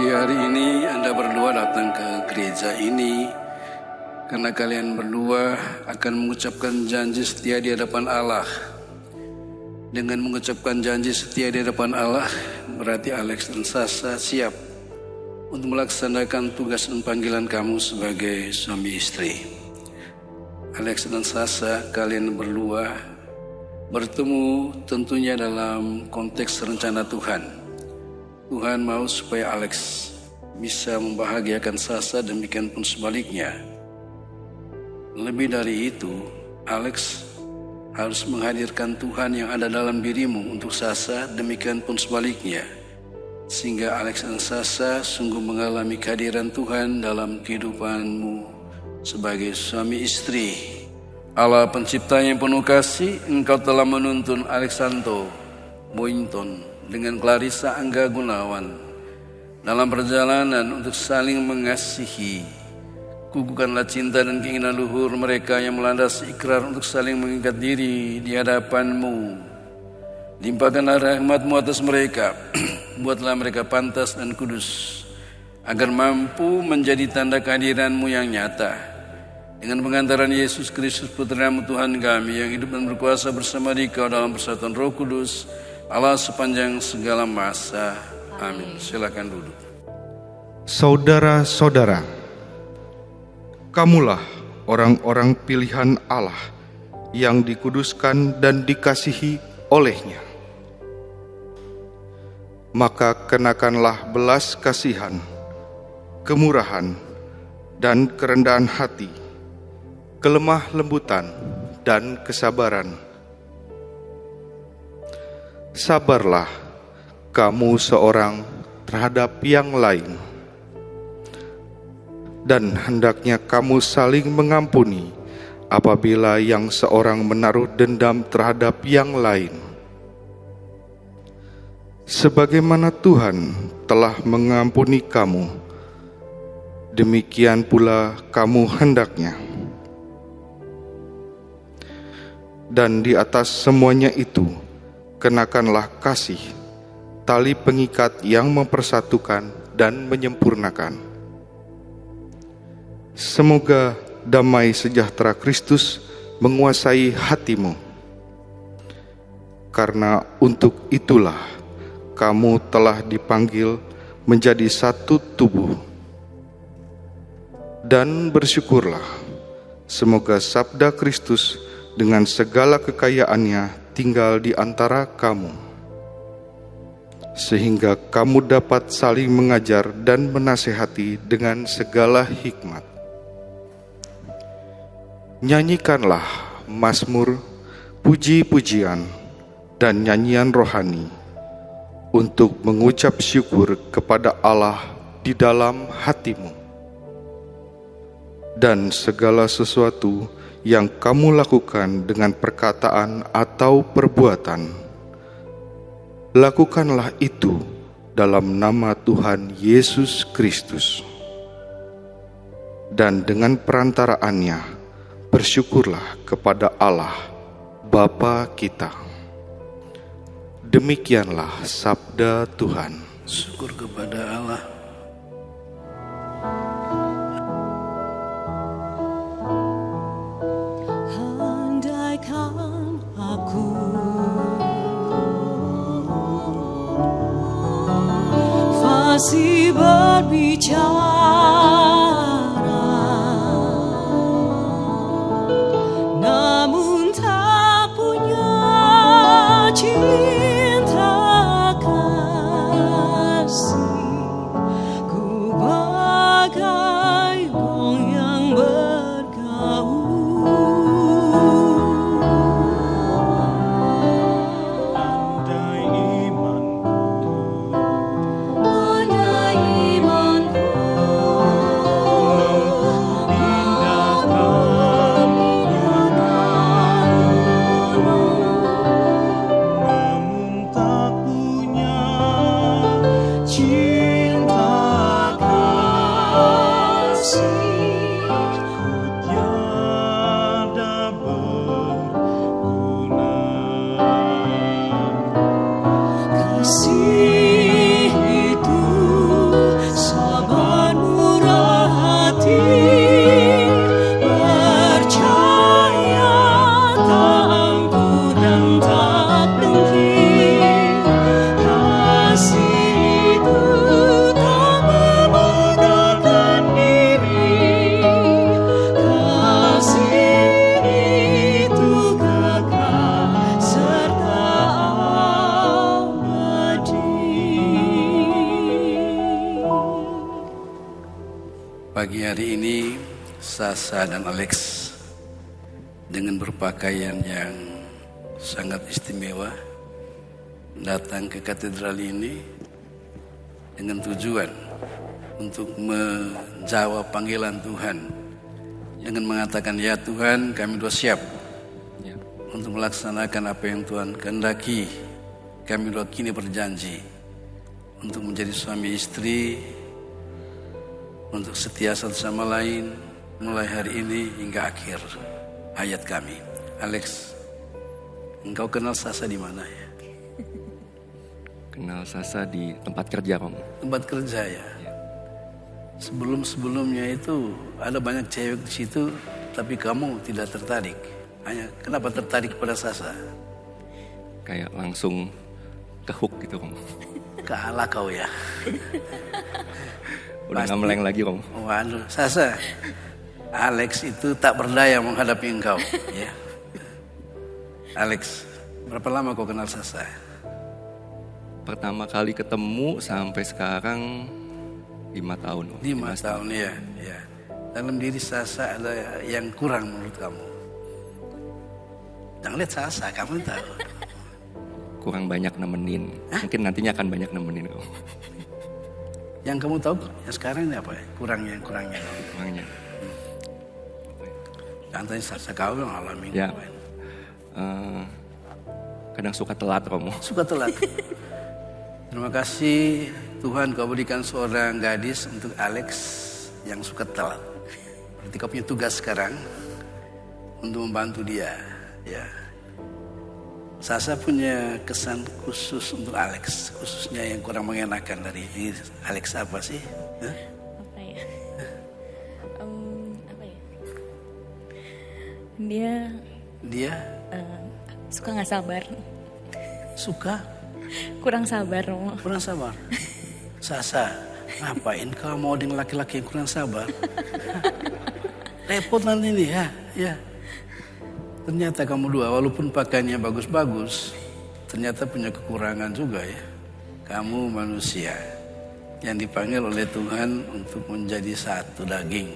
Pagi hari ini Anda berdua datang ke gereja ini karena kalian berdua akan mengucapkan janji setia di hadapan Allah. Dengan mengucapkan janji setia di hadapan Allah, berarti Alex dan Sasa siap untuk melaksanakan tugas dan panggilan kamu sebagai suami istri. Alex dan Sasa, kalian berdua bertemu tentunya dalam konteks rencana Tuhan. Tuhan mau supaya Alex bisa membahagiakan Sasa, demikian pun sebaliknya. Lebih dari itu, Alex harus menghadirkan Tuhan yang ada dalam dirimu untuk Sasa, demikian pun sebaliknya. Sehingga Alex dan Sasa sungguh mengalami kehadiran Tuhan dalam kehidupanmu sebagai suami istri. Allah pencipta yang penuh kasih, Engkau telah menuntun Alexanto Boynton dengan Clarissa Angga Gunawan dalam perjalanan untuk saling mengasihi. Kukuhkanlah cinta dan keinginan luhur mereka yang melandasi ikrar untuk saling mengikat diri di hadapan-Mu. Limpahkanlah rahmat-Mu atas mereka, buatlah mereka pantas dan kudus, agar mampu menjadi tanda kehadiran-Mu yang nyata. Dengan pengantaran Yesus Kristus Putra-Mu Tuhan kami yang hidup dan berkuasa bersama Dikau dalam persatuan Roh Kudus, Allah sepanjang segala masa. Amin. Silakan duduk. Saudara-saudara, kamulah orang-orang pilihan Allah yang dikuduskan dan dikasihi oleh-Nya. Maka kenakanlah belas kasihan, kemurahan, dan kerendahan hati, kelemah lembutan, dan kesabaran. Sabarlah kamu seorang terhadap yang lain, dan hendaknya kamu saling mengampuni apabila yang seorang menaruh dendam terhadap yang lain. Sebagaimana Tuhan telah mengampuni kamu, demikian pula kamu hendaknya. Dan di atas semuanya itu, kenakanlah kasih, tali pengikat yang mempersatukan dan menyempurnakan. Semoga damai sejahtera Kristus menguasai hatimu, karena untuk itulah kamu telah dipanggil menjadi satu tubuh. Dan bersyukurlah, semoga sabda Kristus dengan segala kekayaannya tinggal di antara kamu, sehingga kamu dapat saling mengajar dan menasihati dengan segala hikmat. Nyanyikanlah mazmur, puji-pujian, dan nyanyian rohani untuk mengucap syukur kepada Allah di dalam hatimu. Dan segala sesuatu yang kamu lakukan dengan perkataan atau perbuatan, lakukanlah itu dalam nama Tuhan Yesus Kristus. Dan dengan perantaraannya, bersyukurlah kepada Allah, Bapa kita. Demikianlah sabda Tuhan. Syukur kepada Allah. Masih berbicara, namun tak punya cinta kasih. Ku bagai gong yang bergaul. Andai Pagi hari ini Sasa dan Alex dengan berpakaian yang sangat istimewa datang ke katedral ini dengan tujuan untuk menjawab panggilan Tuhan dengan mengatakan, ya Tuhan, kami sudah siap untuk melaksanakan apa yang Tuhan kehendaki. Kami sudah kini berjanji untuk menjadi suami istri, untuk setia satu sama lain mulai hari ini hingga akhir hayat kami. Alex, engkau kenal Sasa di mana ya? Kenal Sasa di tempat kerja, Om. Tempat kerja ya. Sebelumnya itu ada banyak cewek di situ, tapi kamu tidak tertarik. Hanya kenapa tertarik pada Sasa? Kayak langsung ke hook gitu, Om. Kalah kau ya. Udah nggak meleng lagi, Om. Waduh, Sasa, Alex itu tak berdaya menghadapi engkau. Ya. Alex, berapa lama kau kenal Sasa? Pertama kali ketemu sampai sekarang 5 tahun, Om. 5 tahun ya. Dalam diri Sasa ada yang kurang menurut kamu? Jangan lihat Sasa, kamu tahu. Kurang banyak nemenin. Mungkin nantinya akan banyak nemenin, Om. Yang kamu tahu yang sekarang ini apa ya? Kurangnya. Kurangnya. Contohnya Sasa kau yang alami. Ya. Kadang suka telat, Om. Suka telat. Terima kasih Tuhan kau berikan seorang gadis untuk Alex yang suka telat. Berarti kau punya tugas sekarang untuk membantu dia. Ya. Sasa punya kesan khusus untuk Alex, khususnya yang kurang mengenakan dari Alex apa sih? Hah? Apa ya? Apa ya? Dia suka nggak sabar. Suka? Kurang sabar, Om. Kurang sabar. Sasa, ngapain kau mau dengan laki-laki yang kurang sabar? Repot nanti nih ya. Ternyata kamu dua walaupun pakaiannya bagus-bagus, ternyata punya kekurangan juga ya. Kamu manusia yang dipanggil oleh Tuhan untuk menjadi satu daging.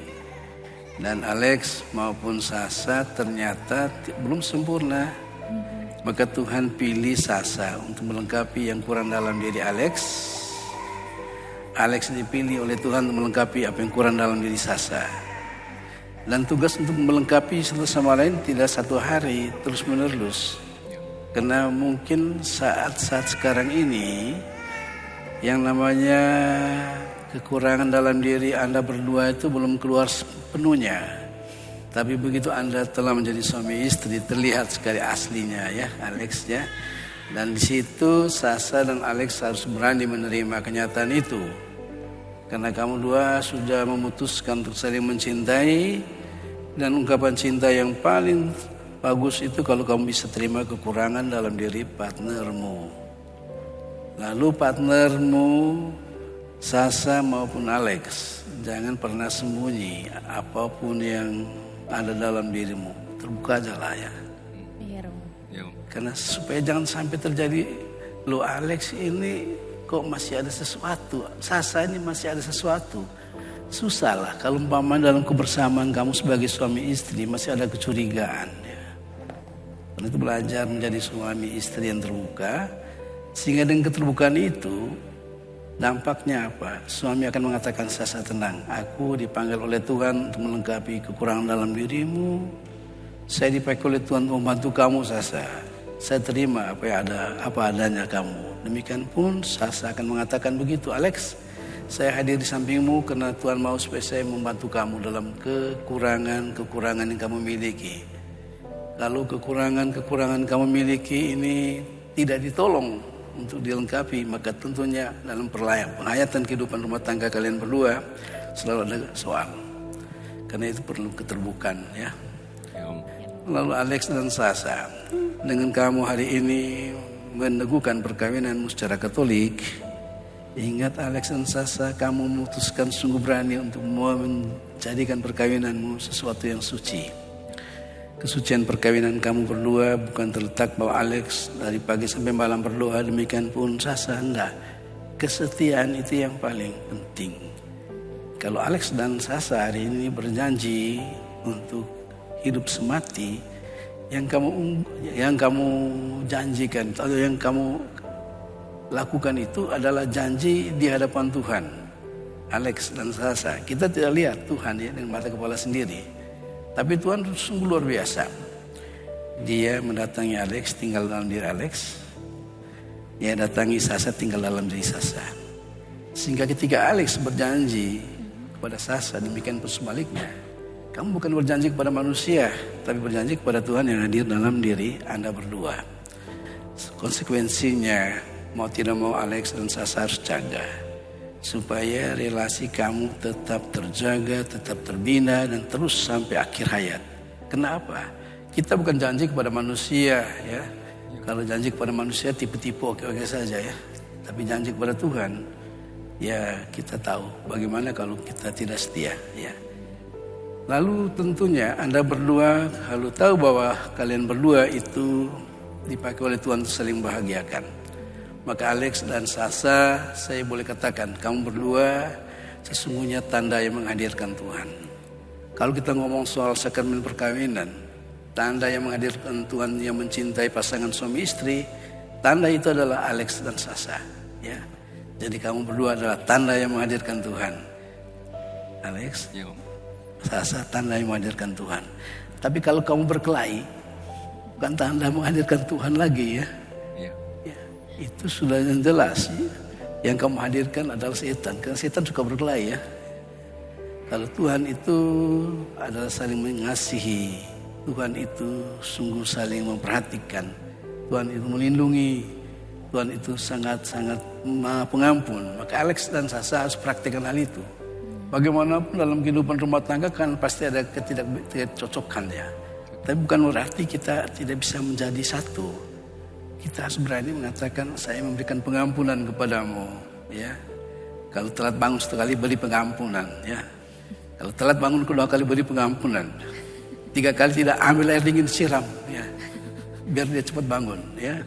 Dan Alex maupun Sasa ternyata belum sempurna. Maka Tuhan pilih Sasa untuk melengkapi yang kurang dalam diri Alex. Alex dipilih oleh Tuhan untuk melengkapi apa yang kurang dalam diri Sasa. Dan tugas untuk melengkapi satu sama lain tidak satu hari, terus menerus. Karena mungkin saat-saat sekarang ini yang namanya kekurangan dalam diri Anda berdua itu belum keluar sepenuhnya. Tapi begitu Anda telah menjadi suami istri, terlihat sekali aslinya ya, Alex ya. Dan di situ Sasa dan Alex harus berani menerima kenyataan itu. Karena kamu dua sudah memutuskan untuk saling mencintai. Dan ungkapan cinta yang paling bagus itu kalau kamu bisa terima kekurangan dalam diri partnermu. Lalu partnermu, Sasa maupun Alex, jangan pernah sembunyi apapun yang ada dalam dirimu. Terbuka aja lah ya. Iya, Om. Ya, Om. Karena supaya jangan sampai terjadi, lo Alex ini kok masih ada sesuatu, Sasa ini masih ada sesuatu. Susah lah kalau umpamanya dalam kebersamaan kamu sebagai suami istri masih ada kecurigaan ya. Karena itu belajar menjadi suami istri yang terbuka, sehingga dengan keterbukaan itu dampaknya apa? Suami akan mengatakan, Sasa tenang, aku dipanggil oleh Tuhan untuk melengkapi kekurangan dalam dirimu. Saya dipakai oleh Tuhan untuk membantu kamu, Sasa. Saya terima apa adanya kamu. Demikian pun Sasa akan mengatakan begitu, Alex, saya hadir di sampingmu karena Tuhan mau supaya saya membantu kamu dalam kekurangan yang kamu miliki. Lalu kekurangan kamu miliki ini tidak ditolong untuk dilengkapi, maka tentunya dalam penghayatan kehidupan rumah tangga kalian berdua selalu ada soal. Karena itu perlu keterbukaan ya. Ya, Om. Lalu Alex dan Sasa, dengan kamu hari ini meneguhkan perkawinanmu secara Katolik. Ingat Alex dan Sasa, kamu memutuskan sungguh berani untuk menjadikan perkawinanmu sesuatu yang suci. Kesucian perkawinan kamu berdua bukan terletak bahwa Alex dari pagi sampai malam berdoa, demikian pun Sasa, enggak. Kesetiaan itu yang paling penting. Kalau Alex dan Sasa hari ini berjanji untuk hidup semati, yang kamu janjikan atau yang kamu lakukan itu adalah janji di hadapan Tuhan. Alex dan Sasa, kita tidak lihat Tuhan ya dengan mata kepala sendiri, tapi Tuhan sungguh luar biasa. Dia mendatangi Alex, tinggal dalam diri Alex. Dia datangi Sasa, tinggal dalam diri Sasa. Sehingga ketika Alex berjanji kepada Sasa, demikian pun sebaliknya. Kamu bukan berjanji kepada manusia, tapi berjanji kepada Tuhan yang hadir dalam diri Anda berdua. Konsekuensinya, mau tidak mau Alex dan Sasa harus jaga. Supaya relasi kamu tetap terjaga, tetap terbina, dan terus sampai akhir hayat. Kenapa? Kita bukan janji kepada manusia ya. Kalau janji kepada manusia tipe-tipe oke-oke saja ya. Tapi janji kepada Tuhan, ya kita tahu bagaimana kalau kita tidak setia ya. Lalu tentunya Anda berdua kalau tahu bahwa kalian berdua itu dipakai oleh Tuhan untuk saling bahagiakan. Maka Alex dan Sasa, saya boleh katakan kamu berdua sesungguhnya tanda yang menghadirkan Tuhan. Kalau kita ngomong soal sakramen perkawinan, tanda yang menghadirkan Tuhan yang mencintai pasangan suami istri, tanda itu adalah Alex dan Sasa. Ya, jadi kamu berdua adalah tanda yang menghadirkan Tuhan. Alex, Sasa, tanda yang menghadirkan Tuhan. Tapi kalau kamu berkelahi, bukan tanda menghadirkan Tuhan lagi ya. Itu sudah yang jelas ya. Yang kamu hadirkan adalah setan. Karena setan suka berkelahi ya. Kalau Tuhan itu adalah saling mengasihi, Tuhan itu sungguh saling memperhatikan, Tuhan itu melindungi, Tuhan itu sangat-sangat Maha Pengampun. Maka Alex dan Sasa harus praktikkan hal itu. Bagaimanapun dalam kehidupan rumah tangga kan pasti ada ketidakcocokan ya. Tapi bukan berarti kita tidak bisa menjadi satu. Kita harus berani mengatakan saya memberikan pengampunan kepadamu ya. Kalau telat bangun sekali beri pengampunan ya. Kalau telat bangun kedua kali beri pengampunan. 3 kali tidak ambil air dingin siram ya. Biar dia cepat bangun ya.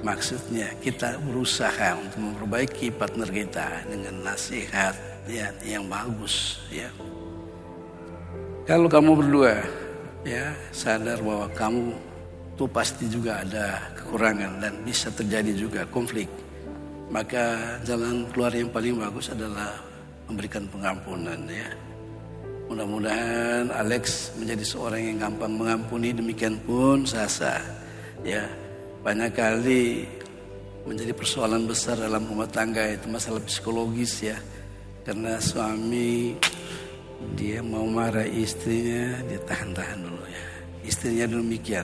Maksudnya kita berusaha untuk memperbaiki partner kita dengan nasihat ya, yang bagus ya. Kalau kamu berdua ya sadar bahwa kamu itu pasti juga ada kekurangan dan bisa terjadi juga konflik. Maka jalan keluar yang paling bagus adalah memberikan pengampunan ya. Mudah-mudahan Alex menjadi seorang yang gampang mengampuni, demikian pun Sasa ya. Banyak kali menjadi persoalan besar dalam rumah tangga itu masalah psikologis ya. Karena suami dia mau marah istrinya, dia tahan-tahan dulu ya. Istrinya demikian.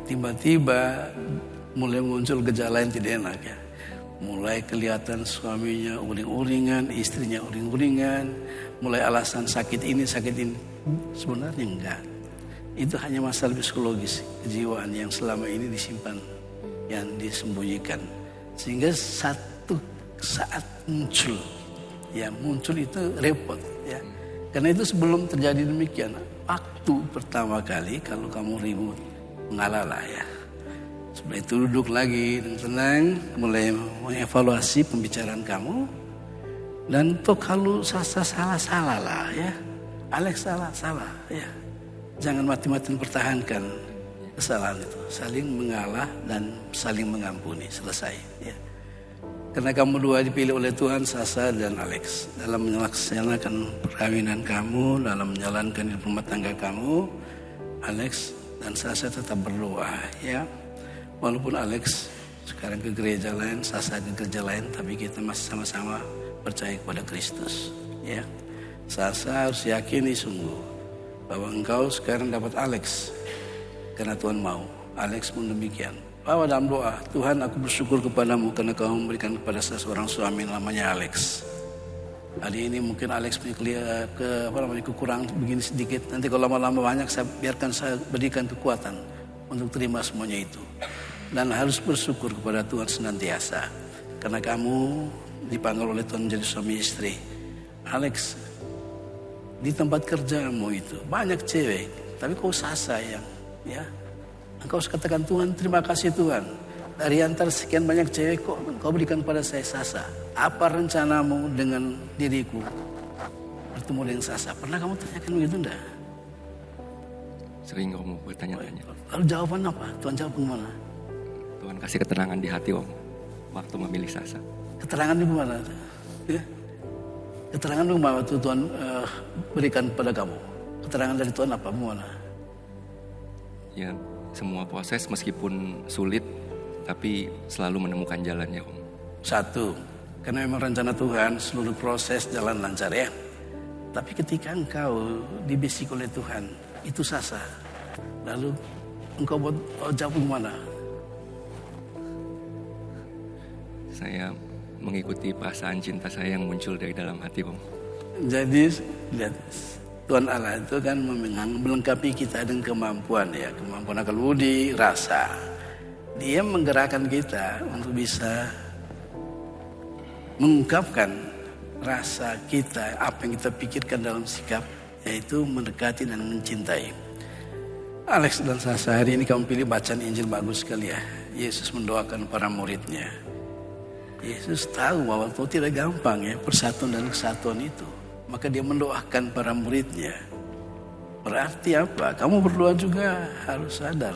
Tiba-tiba mulai muncul gejala yang tidak enak ya. Mulai kelihatan suaminya uring-uringan, istrinya uring-uringan. Mulai alasan sakit ini, sakit ini. Sebenarnya enggak. Itu hanya masalah psikologis, kejiwaan yang selama ini disimpan, yang disembunyikan. Sehingga satu saat muncul. Ya muncul itu repot ya. Karena itu sebelum terjadi demikian. Waktu pertama kali kalau kamu ribut, mengalah ya. Setelah itu duduk lagi dan tenang, mulai mengevaluasi pembicaraan kamu. Dan toh kalau Sasa salah lah ya, Alex salah ya. Jangan mati-matian pertahankan kesalahan itu. Saling mengalah dan saling mengampuni, selesai ya. Karena kamu dua dipilih oleh Tuhan, Sasa dan Alex, dalam melaksanakan perkawinan kamu, dalam menjalankan hidup rumah tangga kamu, Alex dan Sasa tetap berdoa ya. Walaupun Alex sekarang ke gereja lain, Sasa ke gereja lain, tapi kita masih sama-sama percaya kepada Kristus ya. Sasa harus yakini sungguh bahwa engkau sekarang dapat Alex karena Tuhan mau. Alex pun demikian. Bahwa dalam doa, Tuhan aku bersyukur kepadamu karena kau memberikan kepada saya seorang suami namanya Alex. Hari ini mungkin Alex punya kekurangan begini sedikit. Nanti kalau lama-lama banyak, biarkan saya berikan kekuatan untuk terima semuanya itu. Dan harus bersyukur kepada Tuhan senantiasa. Karena kamu dipanggil oleh Tuhan menjadi suami istri. Alex, di tempat kerjamu itu banyak cewek, tapi kau Sasa yang ya. Engkau harus katakan Tuhan, terima kasih Tuhan. Dari antara sekian banyak cewek kau berikan kepada saya Sasa. Apa rencanamu dengan diriku? bertemu dengan Sasa. Pernah kamu tanyakan begitu enggak? Sering Om bertanya-tanya. Lalu jawaban apa? Tuhan jawab kemana? Tuhan kasih keterangan di hati Om waktu memilih Sasa. Keterangan di mana? Ya? Keterangan di mana waktu Tuhan berikan kepada kamu? Keterangan dari Tuhan apa? Mana? Ya, semua proses meskipun sulit, tapi selalu menemukan jalannya Om. Satu, karena memang rencana Tuhan seluruh proses jalan lancar ya. Tapi ketika engkau dibisik oleh Tuhan, itu Sasa. Lalu engkau jawab kemana? Saya mengikuti perasaan cinta saya yang muncul dari dalam hati Om. Jadi lihat, Tuhan Allah itu kan melengkapi kita dengan kemampuan ya, kemampuan akal budi, rasa. Dia menggerakkan kita untuk bisa mengungkapkan rasa kita, apa yang kita pikirkan dalam sikap, yaitu mendekati dan mencintai. Alex dan Sasa, hari ini kamu pilih bacaan Injil bagus sekali ya. Yesus mendoakan para muridnya. Yesus tahu bahwa itu tidak gampang ya, persatuan dan kesatuan itu. Maka dia mendoakan para muridnya. Berarti apa? Kamu berdua juga harus sadar.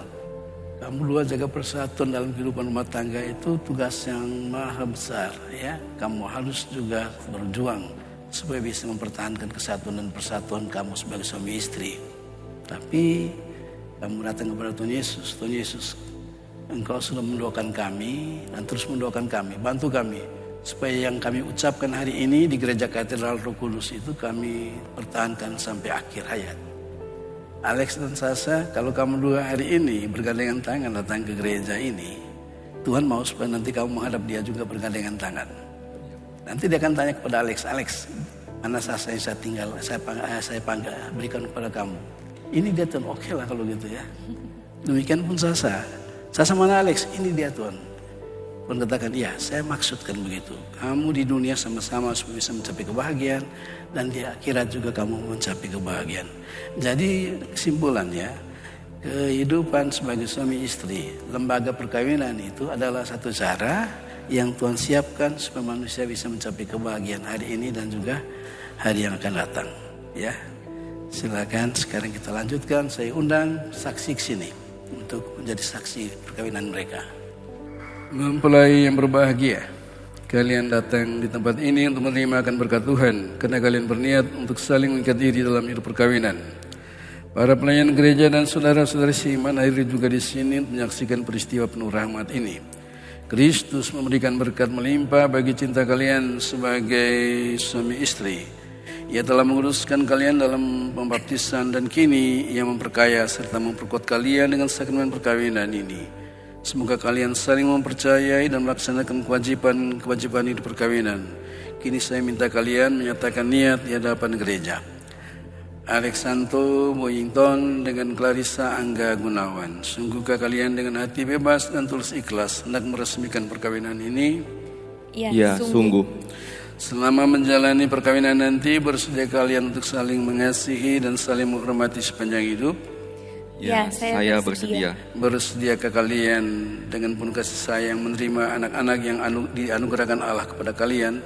Kamu berdua jaga persatuan dalam kehidupan rumah tangga itu tugas yang maha besar ya. Kamu harus juga berjuang supaya bisa mempertahankan kesatuan dan persatuan kamu sebagai suami istri. Tapi kamu datang kepada Tuhan Yesus. Tuhan Yesus, Engkau sudah mendoakan kami dan terus mendoakan kami. Bantu kami supaya yang kami ucapkan hari ini di Gereja Katedral Roh Kudus itu kami pertahankan sampai akhir hayat. Alex dan Sasa, kalau kamu dua hari ini bergandengan tangan datang ke gereja ini, Tuhan mau supaya nanti kamu menghadap dia juga bergandengan tangan. Nanti dia akan tanya kepada Alex, mana Sasa yang saya tinggal, saya panggil, berikan kepada kamu. Ini dia Tuhan, oke lah kalau gitu ya. Demikian pun Sasa mana Alex, ini dia Tuhan. Tuhan katakan, iya saya maksudkan begitu. Kamu di dunia sama-sama supaya bisa mencapai kebahagiaan. Dan di akhirat juga kamu mencapai kebahagiaan. Jadi kesimpulannya, kehidupan sebagai suami istri, lembaga perkawinan itu adalah satu cara yang Tuhan siapkan supaya manusia bisa mencapai kebahagiaan hari ini dan juga hari yang akan datang. Ya, silakan sekarang kita lanjutkan. Saya undang saksi ke sini untuk menjadi saksi perkawinan mereka. Mempelai yang berbahagia, kalian datang di tempat ini untuk menerima akan berkat Tuhan karena kalian berniat untuk saling mengikat diri dalam hidup perkawinan. Para pelayan gereja dan saudara-saudari seiman hadir juga di sini untuk menyaksikan peristiwa penuh rahmat ini. Kristus memberikan berkat melimpah bagi cinta kalian sebagai suami istri. Ia telah menguruskan kalian dalam pembaptisan dan kini Ia memperkaya serta memperkuat kalian dengan sakramen perkawinan ini. Semoga kalian saling mempercayai dan melaksanakan kewajiban hidup perkawinan. Kini saya minta kalian menyatakan niat di hadapan gereja. Alexanto Boyington dengan Clarissa Angga Gunawan. Sungguhkah kalian dengan hati bebas dan tulus ikhlas hendak meresmikan perkawinan ini? Ya, sungguh. Selama menjalani perkawinan nanti, bersedia kalian untuk saling mengasihi dan saling menghormati sepanjang hidup? Ya, saya bersedia. Bersediakah kalian dengan penuh kasih sayang menerima anak-anak yang dianugerahkan Allah kepada kalian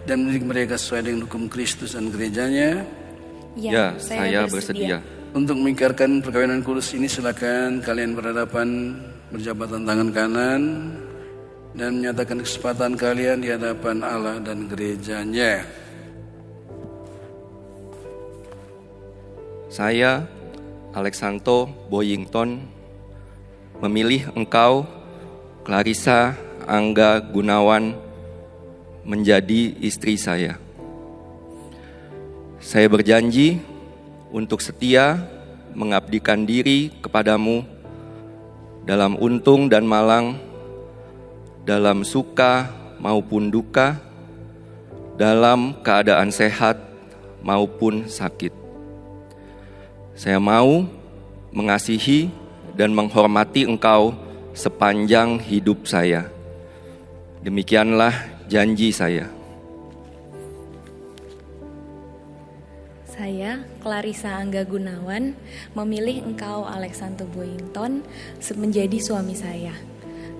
dan mendidik mereka sesuai dengan hukum Kristus dan gerejanya? Ya, saya bersedia. Untuk mengikrarkan perkawinan kudus ini, silakan kalian berhadapan berjabatan tangan kanan dan menyatakan kesempatan kalian di hadapan Allah dan gerejanya. Saya, Alexanto Boyington, memilih engkau, Clarissa Angga Gunawan, menjadi istri saya. Saya berjanji untuk setia mengabdikan diri kepadamu dalam untung dan malang, dalam suka maupun duka, dalam keadaan sehat maupun sakit. Saya mau mengasihi dan menghormati engkau sepanjang hidup saya. Demikianlah janji saya. Saya, Clarissa Angga Gunawan, memilih engkau, Alexanto Boyington, menjadi suami saya.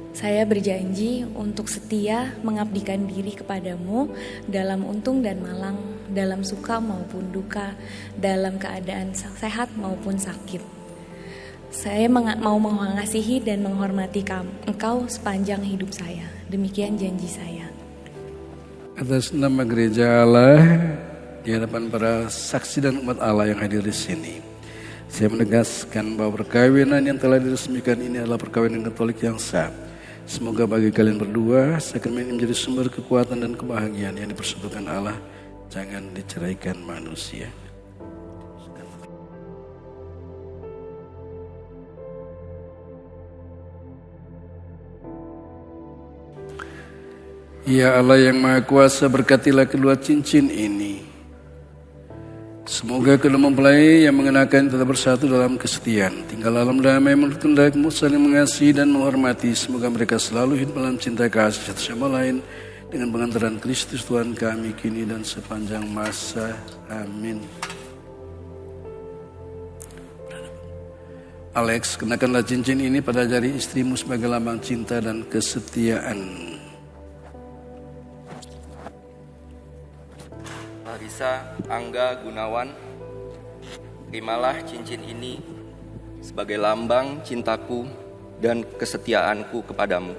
Saya berjanji untuk setia mengabdikan diri kepadamu dalam untung dan malang, dalam suka maupun duka, dalam keadaan sehat maupun sakit. Saya mau mengasihi dan menghormati Engkau sepanjang hidup saya. Demikian janji saya. Atas nama gereja Allah, di hadapan para saksi dan umat Allah yang hadir di sini, saya menegaskan bahwa perkawinan yang telah diresmikan ini adalah perkawinan Katolik yang sah. Semoga bagi kalian berdua, sakramen ini menjadi sumber kekuatan dan kebahagiaan yang dipersatukan Allah, jangan diceraikan manusia. Ya Allah yang Maha Kuasa, berkatilah kedua cincin ini. Semoga kedua mempelai yang mengenakan tetap bersatu dalam kesetiaan, tinggal dalam damai menurut kehendak-Mu, saling mengasihi dan menghormati. Semoga mereka selalu hidup dalam cinta kasih satu sama lain dengan pengantaran Kristus Tuhan kami kini dan sepanjang masa. Amin. Alex, kenakanlah cincin ini pada jari istrimu sebagai lambang cinta dan kesetiaan. Larissa Angga Gunawan, terimalah cincin ini sebagai lambang cintaku dan kesetiaanku kepadamu.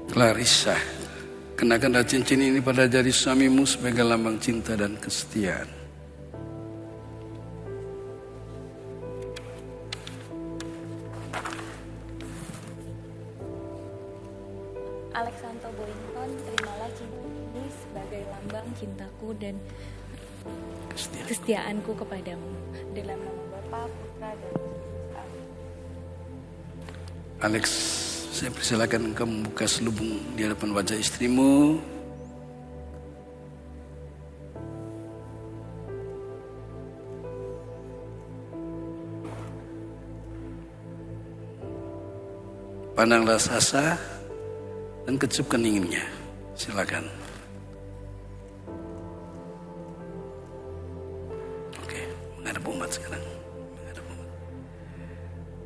Clarissa, kenakanlah cincin ini pada jari suamimu sebagai lambang cinta dan kesetiaan. Alexanto Boington, terimalah cincin ini sebagai lambang cintaku dan kesetiaanku kepadamu. Dalam nama Bapa, Putra, dan Roh Kudus. Amin. Alex, saya persilakan engkau membuka selubung di hadapan wajah istrimu. Pandanglah Sasa dan kecup keningnya. Silakan. Oke, menghadap umat sekarang.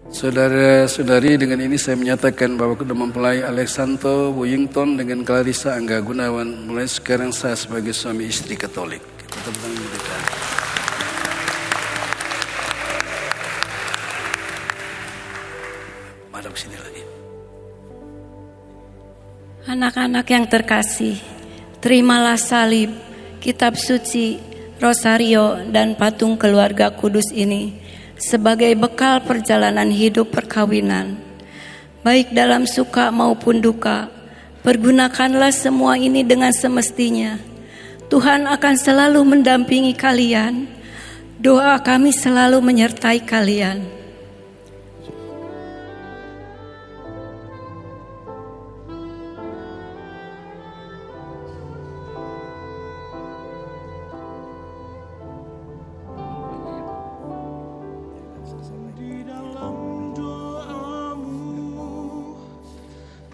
Saudara-saudari, dengan ini saya menyatakan bahwa kedua mempelai Alexanto Boington dengan Clarissa Angga Gunawan mulai sekarang sah sebagai suami istri Katolik. Kita tepuk tangan mereka. Madam sini lagi. Anak-anak yang terkasih, terimalah salib, kitab suci, rosario, dan patung keluarga kudus ini sebagai bekal perjalanan hidup perkawinan. Baik dalam suka maupun duka, pergunakanlah semua ini dengan semestinya. Tuhan akan selalu mendampingi kalian. Doa kami selalu menyertai kalian.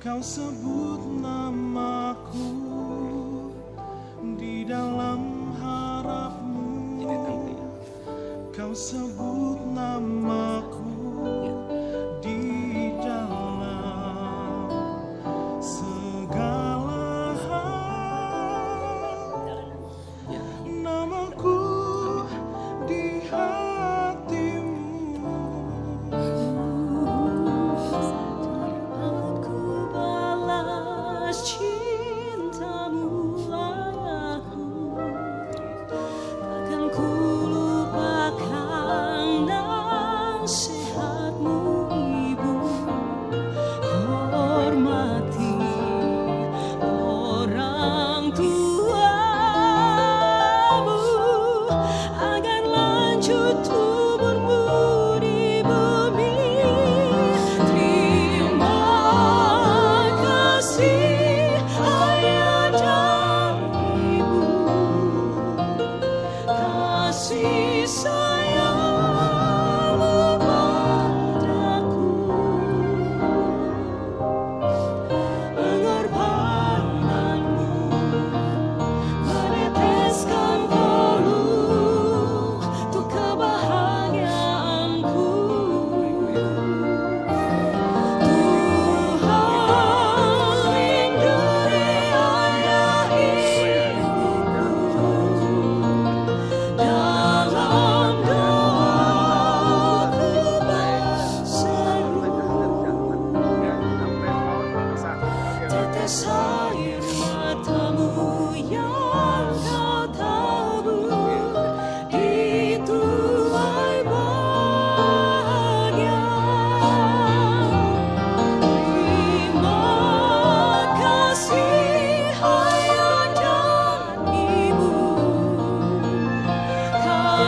Kau sebut namaku di dalam harapmu. Kau sebut namaku di dalam segala hal. Namaku di hatimu. Cintamu ayahku, takkan ku lupakan nasihatmu ibu. Hormati orang tuamu agar lanjut tuburmu di bumi. Terima kasih ayah dan ibu, kasih sayangmu padaku, pengorbananmu meneteskan peluh untuk kebahagiaan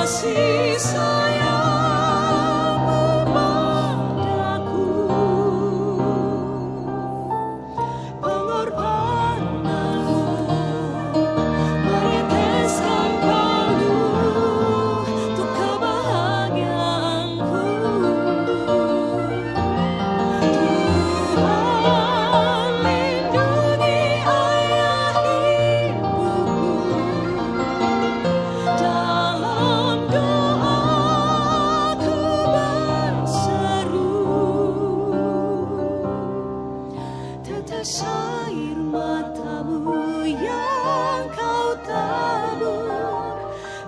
kasih sayangmu padaku, pengorbananmu mereteskan kayu untuk kebahagiaanku. Tuhan lindungi ayah ibuku, dalam doaku berseru, tetes air matamu yang kau tabur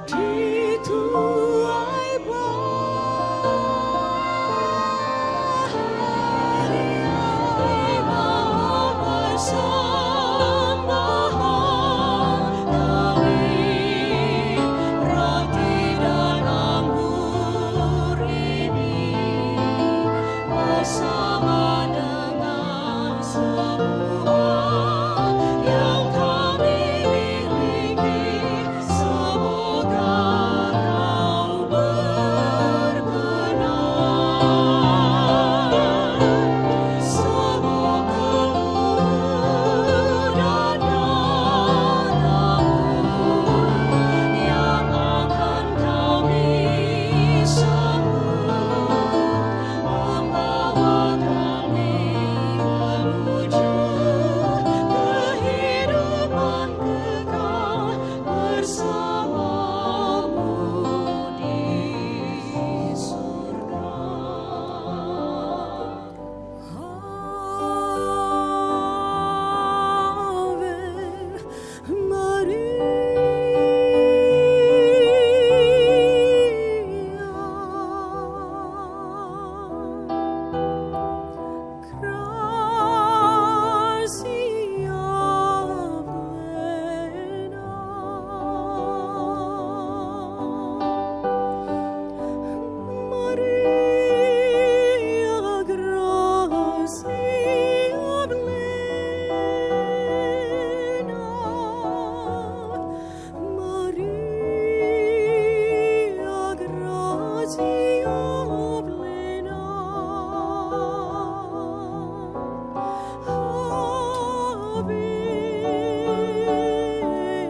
di tuai bahagia, persembahan kami, roti dan anggur ini bersama dengan semua yang kami miliki. Semoga kau berkenan, semoga luhur dan darahmu yang akan kami sambut, membawa kami menuju kehidupan kekal bersamamu di surga. Ave Maria, gracia plena, Maria, gracia plena, Maria, gracia plena. Ave,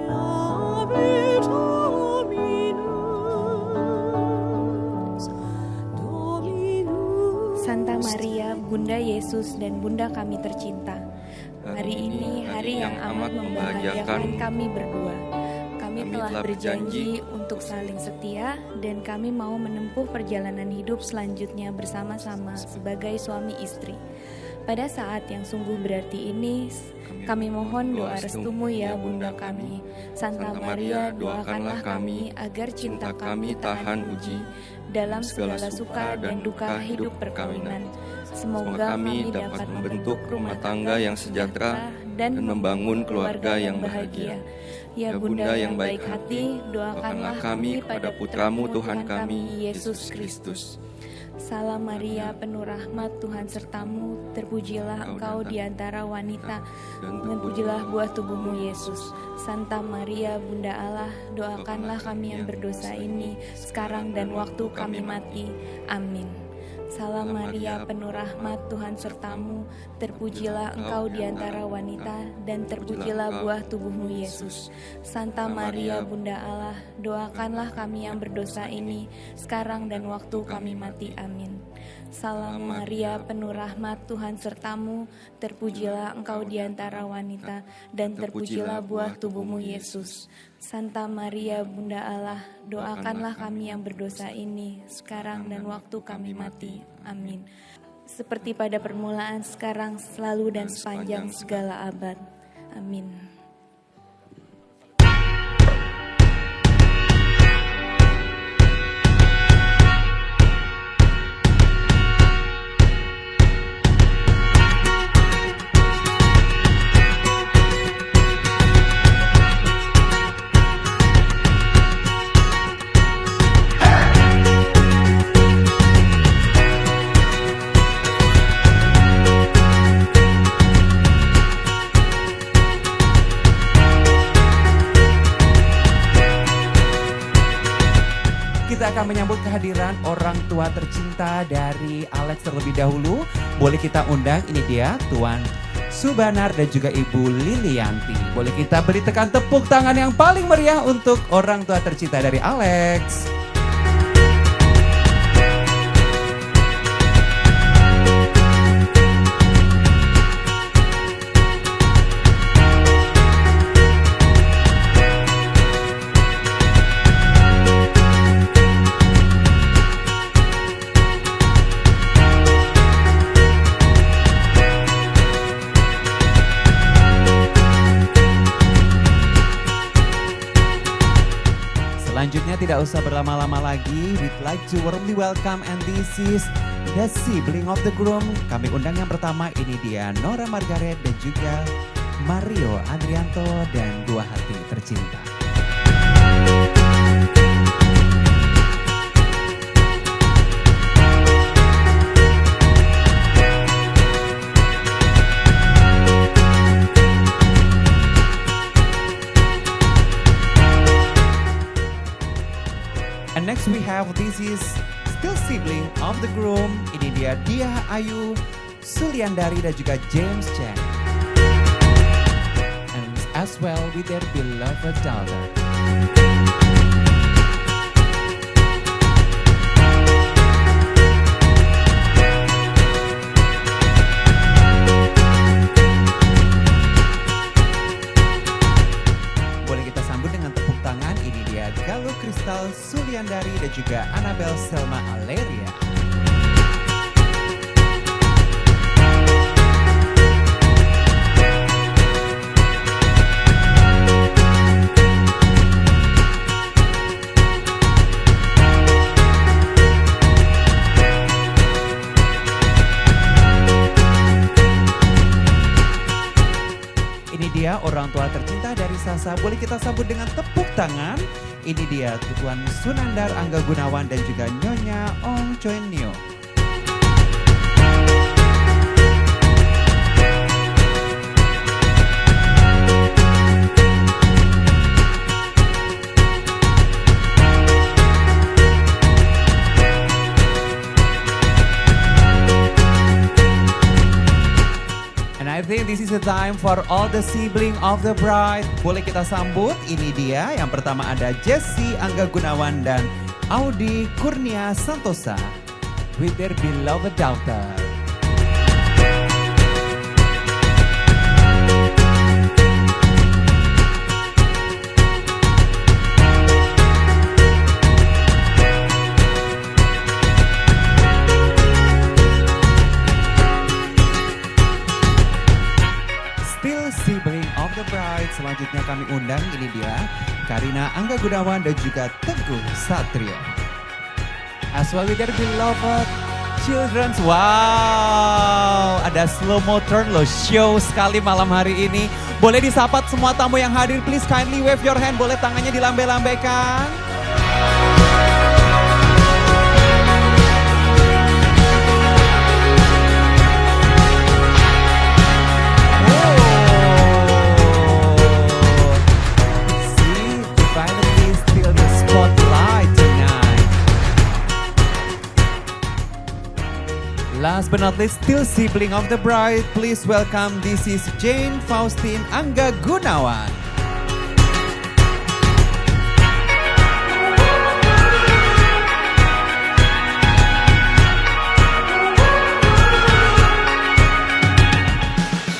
ave Dominus, Dominus. Santa Maria, Bunda Yesus dan Bunda kami tercinta, hari ini hari yang amat membahagiakan kami berdua. Kami telah berjanji untuk saling setia dan kami mau menempuh perjalanan hidup selanjutnya bersama-sama sebagai suami istri. Pada saat yang sungguh berarti ini, kami mohon doa restumu ya Bunda kami. Santa Maria, doakanlah kami agar cinta kami tahan uji dalam segala suka dan duka hidup perkawinan. Semoga kami dapat membentuk rumah tangga yang sejahtera dan membangun keluarga yang bahagia. Ya Bunda yang baik hati, doakanlah kami pada putramu Tuhan kami, Yesus Kristus. Salam Maria, penuh rahmat, Tuhan sertamu, terpujilah engkau di antara wanita, dan terpujilah buah tubuhmu Yesus. Santa Maria, Bunda Allah, doakanlah kami yang berdosa ini, sekarang dan waktu kami mati. Amin. Salam Maria, penuh rahmat, Tuhan sertamu, terpujilah engkau di antara wanita, dan terpujilah buah tubuhmu Yesus. Santa Maria, Bunda Allah, doakanlah kami yang berdosa ini, sekarang dan waktu kami mati. Amin. Salam Maria, penuh rahmat, Tuhan sertamu, terpujilah engkau di antara wanita, dan terpujilah buah tubuhmu Yesus. Santa Maria, Bunda Allah, doakanlah kami yang berdosa ini, sekarang dan waktu kami mati. Amin. Seperti pada permulaan, sekarang, selalu, dan sepanjang segala abad. Amin. kita akan menyambut kehadiran orang tua tercinta dari Alex terlebih dahulu. Boleh kita undang, ini dia Tuan Subanar dan juga Ibu Lilianti. Boleh kita beri tekan tepuk tangan yang paling meriah untuk orang tua tercinta dari Alex. Selanjutnya tidak usah berlama-lama lagi, we'd like to warmly welcome and this is the sibling of the groom. Kami undang yang pertama, ini dia Nora Margaret dan juga Mario Andrianto dan dua hati tercinta. And next we have, this is still sibling of the groom. Ini dia Dia Ayu Suliandari dan juga James Chen. And as well with their beloved daughter. Boleh kita sambut dengan tepuk tangan. Ini dia Galuh Kristal Suliandari dan juga Annabel Selma Aleria. Ini dia orang tua tercinta dari Sasa. Boleh kita sambut dengan tepuk tangan. Ini dia Tuan Sunandar Angga Gunawan dan juga Nyonya Ong Choi Nio. I think this is the time for all the sibling of the bride. Boleh kita sambut, ini dia. Yang pertama ada Jesse Angga Gunawan dan Audi Kurnia Santosa with their beloved daughter. Sibling of the bride. Selanjutnya kami undang, ini dia Karina Angga Gunawan dan juga Teguh Satrio. As well with their beloved children. Wow, ada slow mo turn loh, show sekali malam hari ini. Boleh disapat semua tamu yang hadir, please kindly wave your hand. Boleh tangannya dilambai-lambaikan. Last but not least, still sibling of the bride, please welcome, this is Jane Faustin Angga Gunawan.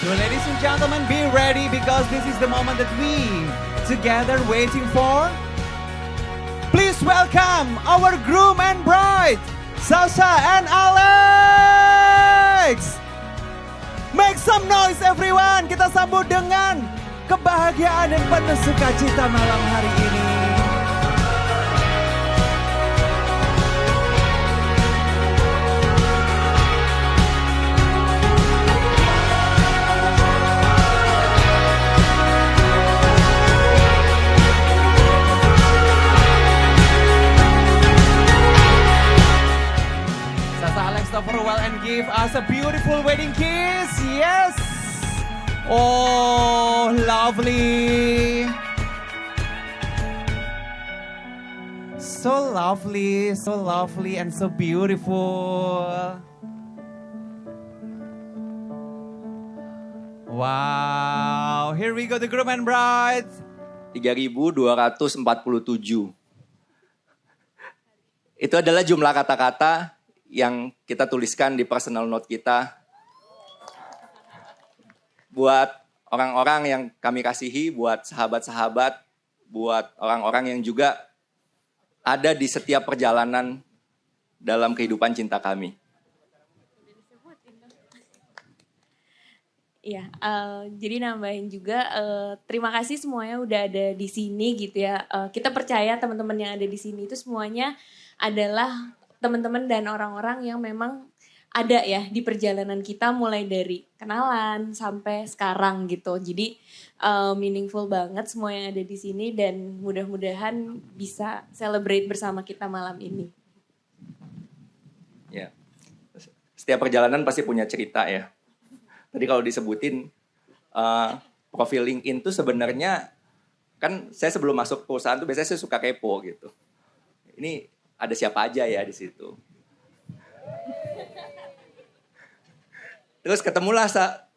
So ladies and gentlemen, be ready because this is the moment that we together waiting for. Please welcome our groom and bride, Sasa and Alex. Make some noise everyone. Kita sambut dengan kebahagiaan dan penuh sukacita malam hari ini. Farewell and give us a beautiful wedding kiss. Yes. Oh, lovely. So lovely and so beautiful. Wow, here we go the groom and bride. 3.247. Itu adalah jumlah kata-kata yang kita tuliskan di personal note kita. Buat orang-orang yang kami kasihi, buat sahabat-sahabat, buat orang-orang yang juga ada di setiap perjalanan dalam kehidupan cinta kami. Iya, jadi nambahin juga terima kasih semuanya udah ada di sini gitu ya. Kita percaya teman-teman yang ada di sini itu semuanya adalah teman-teman dan orang-orang yang memang ada ya di perjalanan kita mulai dari kenalan sampai sekarang gitu. Jadi meaningful banget semua yang ada di sini dan mudah-mudahan bisa celebrate bersama kita malam ini. Ya, setiap perjalanan pasti punya cerita ya. Tadi kalau disebutin profil LinkedIn tuh sebenarnya kan saya sebelum masuk perusahaan tuh biasanya saya suka kepo gitu. Ini ada siapa aja ya di situ. Terus ketemulah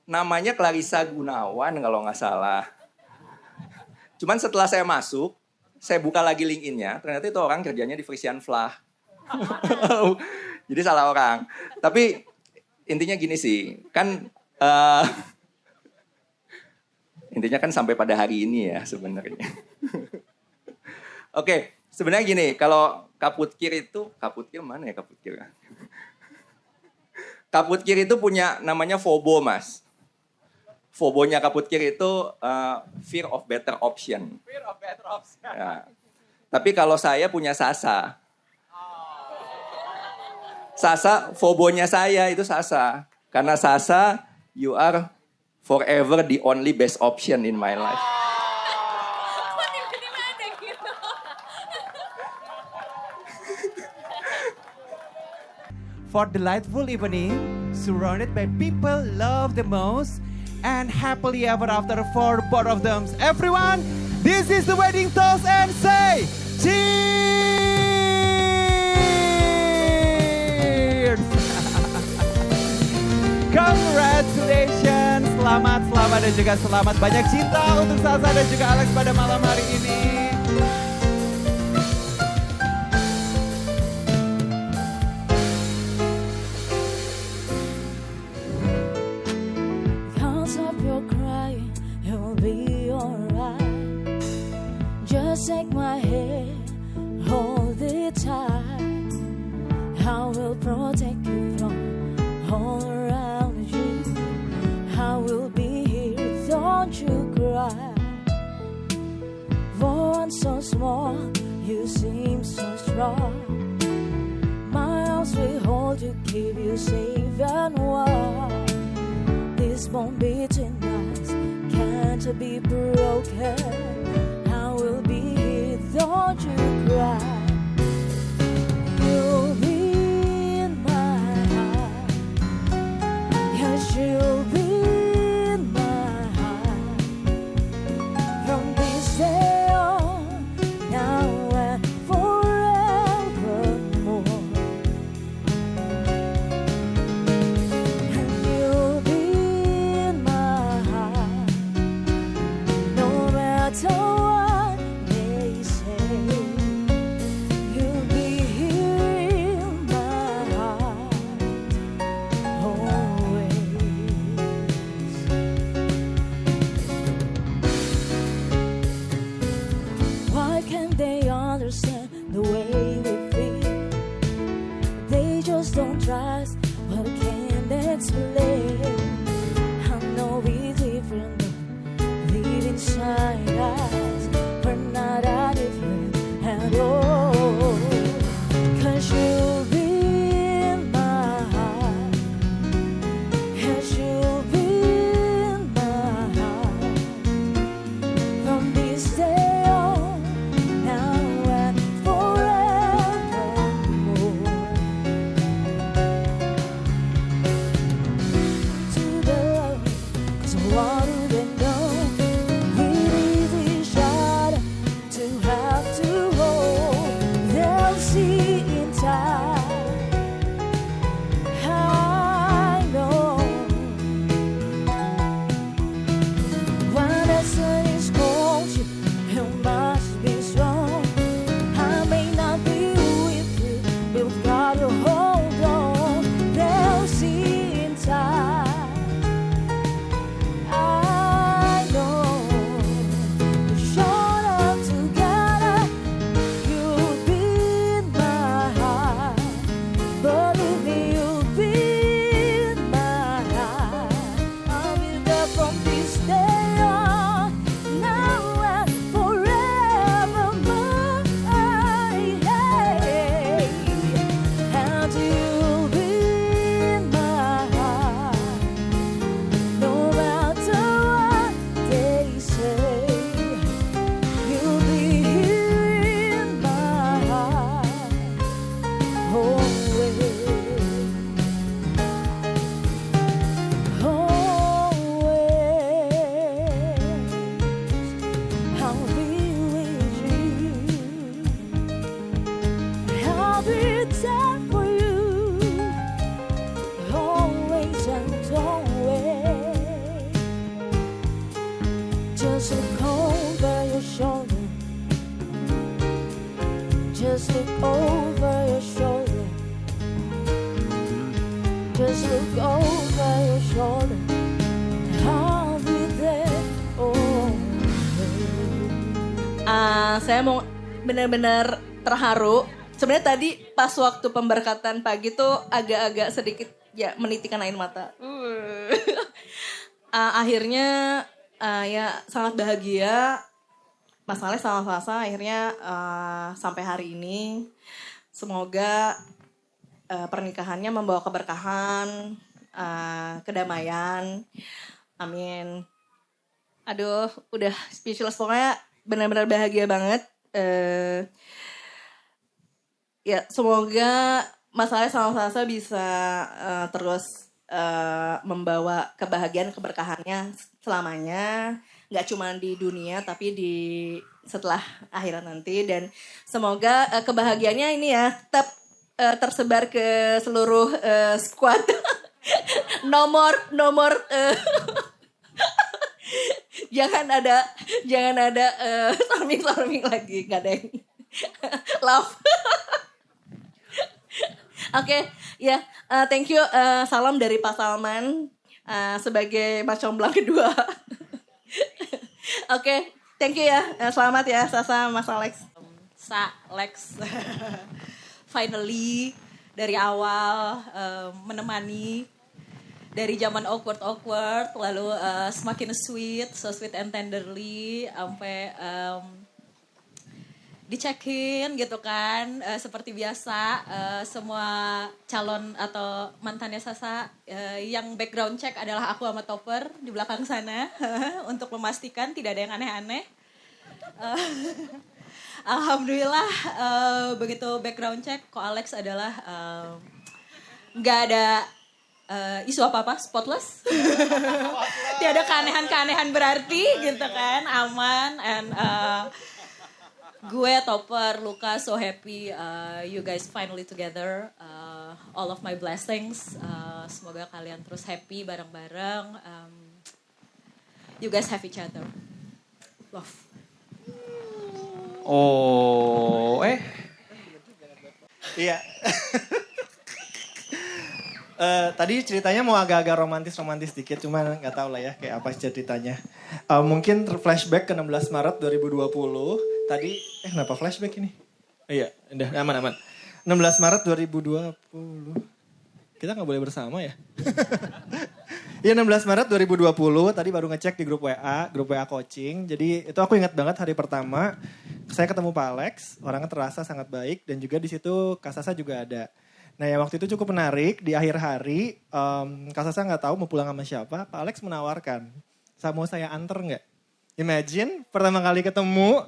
namanya Clarissa Gunawan kalau nggak salah. Cuman setelah saya masuk, saya buka lagi LinkedIn-nya, ternyata itu orang kerjanya di Frisian Flah. Jadi salah orang. Tapi intinya gini sih, kan intinya kan sampai pada hari ini ya sebenarnya. Oke, sebenarnya gini, kalau Kaputkir mana ya Kaputkir? Kaputkir itu punya namanya FOBO, Mas. FOBO-nya Kaputkir itu fear of better option. Fear of better option. Ya. Tapi kalau saya punya Sasa. Sasa, FOBO-nya saya itu Sasa. Karena Sasa, you are forever the only best option in my life. For delightful evening, surrounded by people love the most, and happily ever after for both of them. Everyone, this is the wedding toast and say cheers! Congratulations, selamat dan juga selamat banyak cinta untuk Sasa dan juga Alex pada malam hari ini. Take my hand, hold it tight. I will protect you from all around you. I will be here, don't you cry. For one so small, you seem so strong. My arms will hold you, keep you safe and warm. This bond between us can't be broken. I will be here, don't you cry. You'll be in my heart. Yes, you'll be in my heart. From this day on, now and forevermore. And you'll be in my heart, no matter what they say. I'll be there for you, always and always. Just look over your shoulder, just look over your shoulder, just look over your shoulder. I'll be there. Oh, Saya mau benar-benar terharu. Sebenarnya tadi pas waktu pemberkatan pagi tuh agak-agak sedikit ya menitikan air mata. Akhirnya ya sangat bahagia. Mas Alex sama Sasa akhirnya sampai hari ini. Semoga pernikahannya membawa keberkahan, kedamaian. Amin. Aduh, udah speechless, pokoknya benar-benar bahagia banget. Ya, semoga Mas Alex sama Sasa bisa terus membawa kebahagiaan, keberkahannya selamanya. Nggak cuma di dunia, tapi di setelah akhirat nanti. Dan semoga kebahagiaannya ini ya tetap tersebar ke seluruh squad. nomor jangan ada farming lagi, nggak ada yang love. Oke, ya, thank you. Salam dari Pak Salman sebagai Mas Comblang kedua. Oke, thank you ya. Selamat ya Sasa, Mas Alex. Lex. Finally dari awal menemani dari zaman awkward lalu semakin sweet, so sweet and tenderly sampai dicekin gitu kan, seperti biasa semua calon atau mantannya Sasa yang background check adalah aku sama Topper di belakang sana untuk memastikan tidak ada yang aneh-aneh. Alhamdulillah begitu background check, Ko Alex adalah nggak ada isu apa-apa, spotless. Tiada keanehan-keanehan berarti gitu kan, aman. And gue, Topper, Luka, so happy you guys finally together. All of my blessings. Semoga kalian terus happy bareng-bareng. You guys have each other. Love. Oh, iya. Tadi ceritanya mau agak-agak romantis dikit, cuman nggak tahu lah ya kayak apa ceritanya. Mungkin flashback ke 16 Maret 2020. Tadi, kenapa flashback ini? Iya, udah aman. 16 Maret 2020. Kita nggak boleh bersama ya? Iya, 16 Maret 2020, tadi baru ngecek di grup WA coaching. Jadi itu aku ingat banget hari pertama, saya ketemu Pak Alex, orangnya terasa sangat baik. Dan juga di situ Kak Sasa juga ada. Nah ya waktu itu cukup menarik, di akhir hari Kak Sasa nggak tahu mau pulang sama siapa, Pak Alex menawarkan, mau saya anter nggak? Imagine pertama kali ketemu,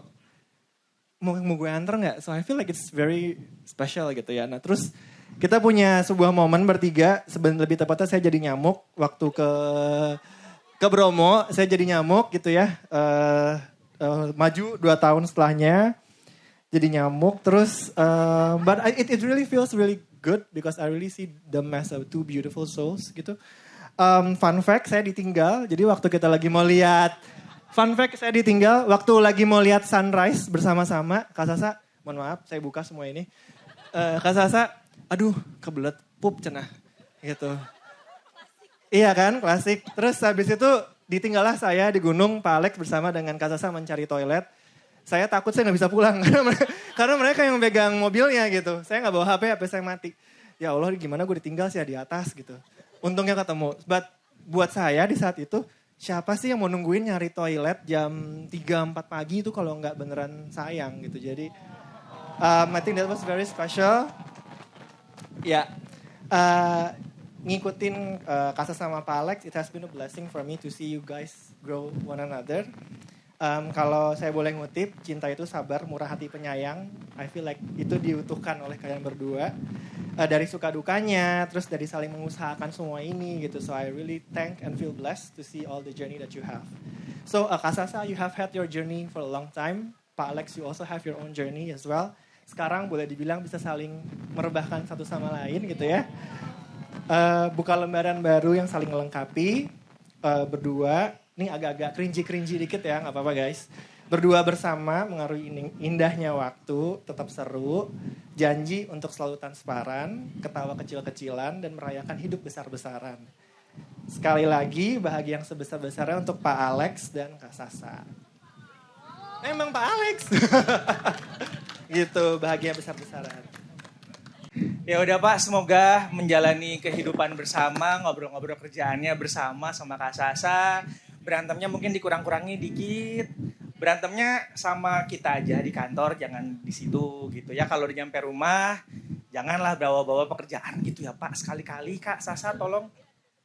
mau gue anter nggak? So I feel like it's very special gitu ya. Nah terus kita punya sebuah momen bertiga, lebih tepatnya saya jadi nyamuk waktu ke Bromo, saya jadi nyamuk gitu ya. Maju 2 tahun setelahnya jadi nyamuk, terus but it really feels really good because I really see them as two beautiful souls gitu. Fun fact, saya ditinggal. Jadi waktu kita lagi mau lihat, waktu lagi mau lihat sunrise bersama-sama. Kak Sasa, mohon maaf saya buka semua ini. Kak Sasa, aduh kebelet pup cenah gitu. Iya kan, klasik. Terus habis itu ditinggallah saya di gunung, Pak Alex bersama dengan Kak Sasa mencari toilet. Saya takut saya gak bisa pulang karena mereka yang megang mobilnya gitu. Saya gak bawa HP saya mati. Ya Allah gimana gue ditinggal sih di atas gitu. Untungnya ketemu. But buat saya di saat itu, siapa sih yang mau nungguin nyari toilet jam 3-4 pagi itu kalau gak beneran sayang gitu. Jadi I think that was very special. Ya, ngikutin Kak Sasa sama Pak Alex, it has been a blessing for me to see you guys grow one another. Kalau saya boleh ngutip, cinta itu sabar, murah hati, penyayang. I feel like itu diutuhkan oleh kalian berdua. Dari suka dukanya, terus dari saling mengusahakan semua ini gitu. So I really thank and feel blessed to see all the journey that you have. So Kak Sasa, you have had your journey for a long time. Pak Alex, you also have your own journey as well. sekarang boleh dibilang bisa saling merebahkan satu sama lain gitu ya. Buka lembaran baru yang saling melengkapi. Berdua, ini agak-agak cringy dikit ya, nggak apa-apa guys. Berdua bersama mengarungi indahnya waktu, tetap seru. Janji untuk selalu transparan, ketawa kecil-kecilan, dan merayakan hidup besar-besaran. Sekali lagi, bahagia yang sebesar-besarnya untuk Pak Alex dan Kak Sasa. Emang Pak Alex. Gitu, bahagia besar-besaran. Ya udah Pak, semoga menjalani kehidupan bersama, ngobrol-ngobrol kerjaannya bersama sama Kak Sasa. Berantemnya mungkin dikurang-kurangi dikit. Berantemnya sama kita aja di kantor, jangan di situ gitu ya. Kalau udah nyampe rumah, janganlah bawa-bawa pekerjaan gitu ya Pak. Sekali-kali Kak Sasa tolong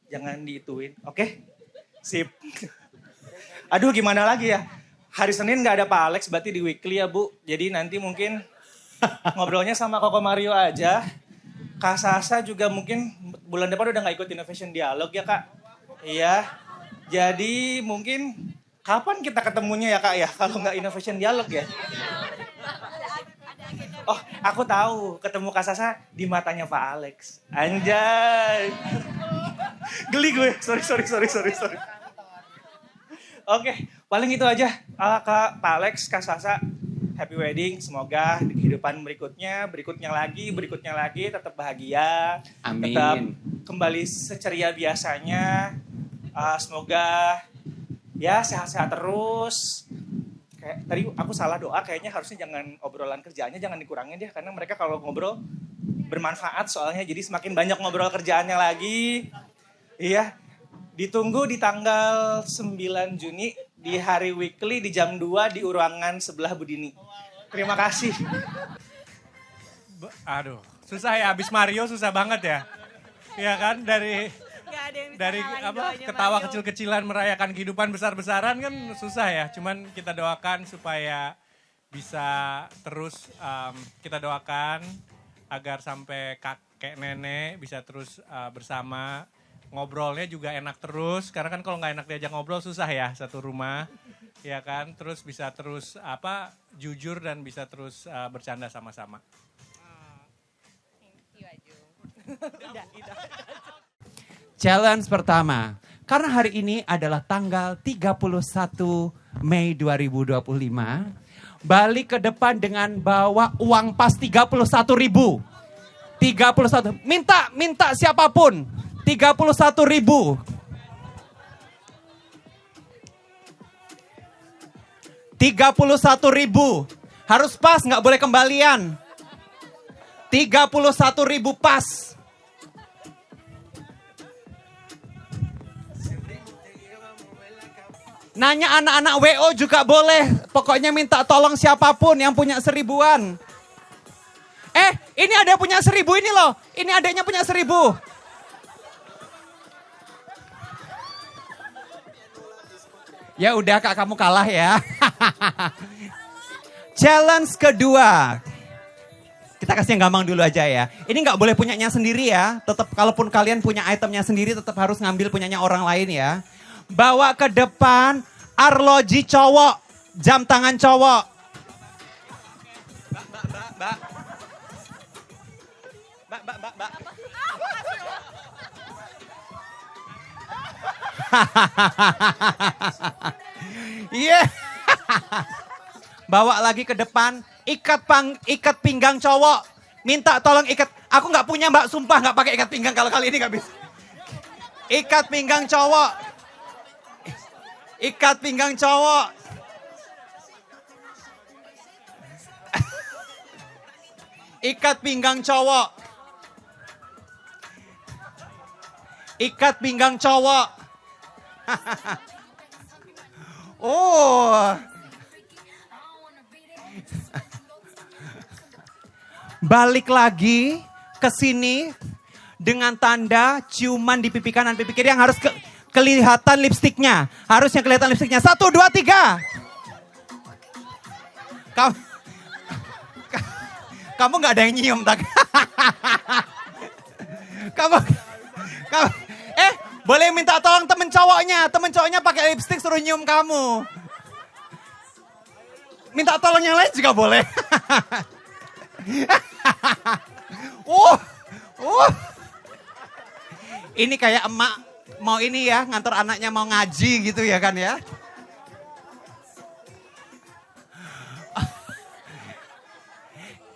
jangan diituin, oke? Sip. Aduh gimana lagi ya? Hari Senin gak ada Pak Alex, berarti di weekly ya Bu. Jadi nanti mungkin ngobrolnya sama Koko Mario aja. Kak Sasa juga mungkin bulan depan udah gak ikut Innovation Dialog ya Kak? Iya. Jadi mungkin kapan kita ketemunya ya Kak ya? Kalau gak Innovation Dialog ya? Oh aku tahu, ketemu Kak Sasa di matanya Pak Alex. Anjay. Geli gue, sorry. Oke, paling itu aja. Kak Pak Alex, Kak Sasa, happy wedding. Semoga di kehidupan berikutnya lagi tetap bahagia. Amin. Tetap kembali seceria biasanya. Semoga ya sehat-sehat terus. Kayak tadi aku salah doa, kayaknya harusnya jangan obrolan kerjaannya jangan dikurangin deh, karena mereka kalau ngobrol bermanfaat soalnya. Jadi semakin banyak ngobrol kerjaannya lagi. Iya. Ditunggu di tanggal 9 Juni di hari weekly di jam 2 di ruangan sebelah Budini. Terima kasih. Aduh, susah ya, abis Mario susah banget ya. Iya kan, dari ketawa kecil-kecilan merayakan kehidupan besar-besaran kan susah ya. Cuman kita doakan supaya bisa terus, kita doakan agar sampai kakek nenek bisa terus bersama. Ngobrolnya juga enak terus, karena kan kalau nggak enak diajak ngobrol susah ya satu rumah, ya kan. Terus bisa terus jujur dan bisa terus bercanda sama-sama. Challenge pertama, karena hari ini adalah tanggal 31 Mei 2025, balik ke depan dengan bawa uang pas 31.000. 31, minta siapapun. 31.000. 31.000. Harus pas, nggak boleh kembalian. 31.000 pas. Nanya anak-anak WO juga boleh. Pokoknya minta tolong siapapun yang punya 1.000-an. Ini ada yang punya 1.000 ini loh. Ini adanya punya 1.000. Ya udah Kak, kamu kalah ya. Challenge kedua. Kita kasih yang gampang dulu aja ya. Ini nggak boleh punyanya sendiri ya. Tetap kalaupun kalian punya itemnya sendiri tetap harus ngambil punyanya orang lain ya. Bawa ke depan arloji cowok, jam tangan cowok. Mbak. Iya. Bawa lagi ke depan, ikat pinggang cowok. Minta tolong ikat. Aku nggak punya Mbak, sumpah nggak pakai ikat pinggang kalau kali ini nggak bisa. Ikat pinggang cowok. Ikat pinggang cowok. Ikat pinggang cowok. Ikat pinggang cowok. Oh. Balik lagi ke sini dengan tanda ciuman di pipi kanan, pipi kiri yang harus kelihatan lipstiknya. Harusnya kelihatan lipstiknya. 1, 2, 3. Kamu nggak ada yang nyium tak? kamu boleh minta tolong temen cowoknya pakai lipstik suruh nyium kamu. Minta tolong yang lain juga boleh. Ini kayak emak mau ini ya, ngantor anaknya mau ngaji gitu ya kan ya.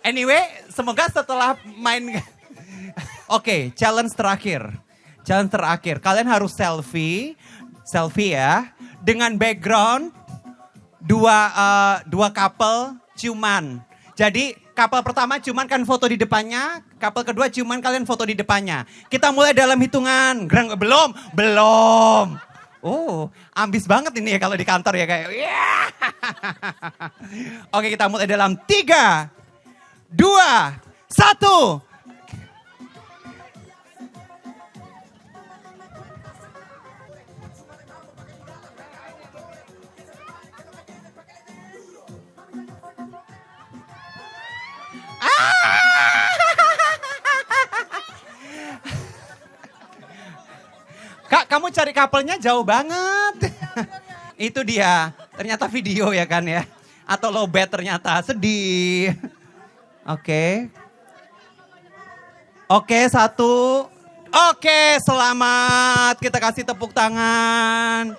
Anyway, semoga setelah main... Oke, challenge terakhir. Challenge terakhir, kalian harus selfie ya, dengan background dua couple ciuman. Jadi couple pertama ciuman kan foto di depannya, couple kedua ciuman kalian foto di depannya. Kita mulai dalam hitungan. Belum. Oh, ambis banget ini ya kalau di kantor ya kayak. Yeah. Oke, kita mulai dalam 3, 2, 1. Kak, kamu cari couple-nya jauh banget. Itu dia. Ternyata video ya kan ya. Atau lowbat ternyata. Sedih. Oke. Oke, 1. Oke, selamat. Kita kasih tepuk tangan.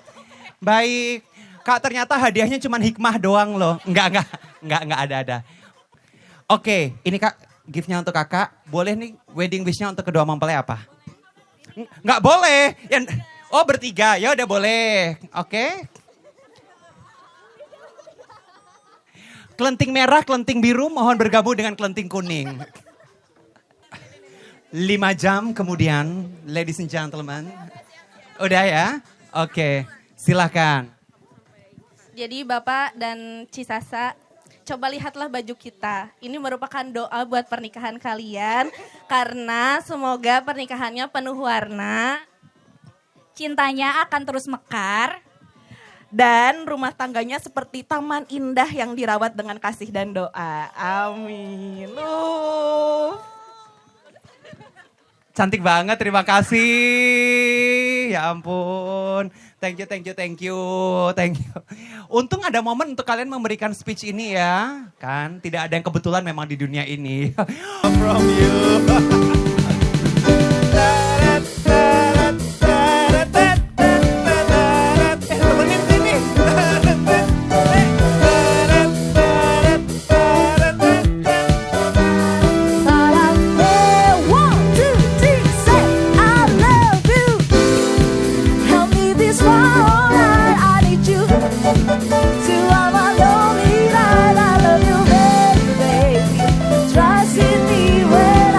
Baik. Kak, ternyata hadiahnya cuma hikmah doang loh. Enggak ada. Oke, ini Kak, gift-nya untuk Kakak. Boleh nih wedding wish-nya untuk kedua mempelai apa? Nggak boleh. Oh, bertiga. Ya udah boleh. Oke. Kelenting merah, kelenting biru mohon bergabung dengan kelenting kuning. 5 jam kemudian, ladies and gentlemen. Udah ya? Oke, silakan. Jadi Bapak dan Cisasa, coba lihatlah baju kita. Ini merupakan doa buat pernikahan kalian. Karena semoga pernikahannya penuh warna. Cintanya akan terus mekar. Dan rumah tangganya seperti taman indah yang dirawat dengan kasih dan doa. Amin. Cantik banget, terima kasih. Ya ampun. Thank you. Untung ada momen untuk kalian memberikan speech ini ya. Kan tidak ada yang kebetulan memang di dunia ini. From you. Temenin sini. Trust in me when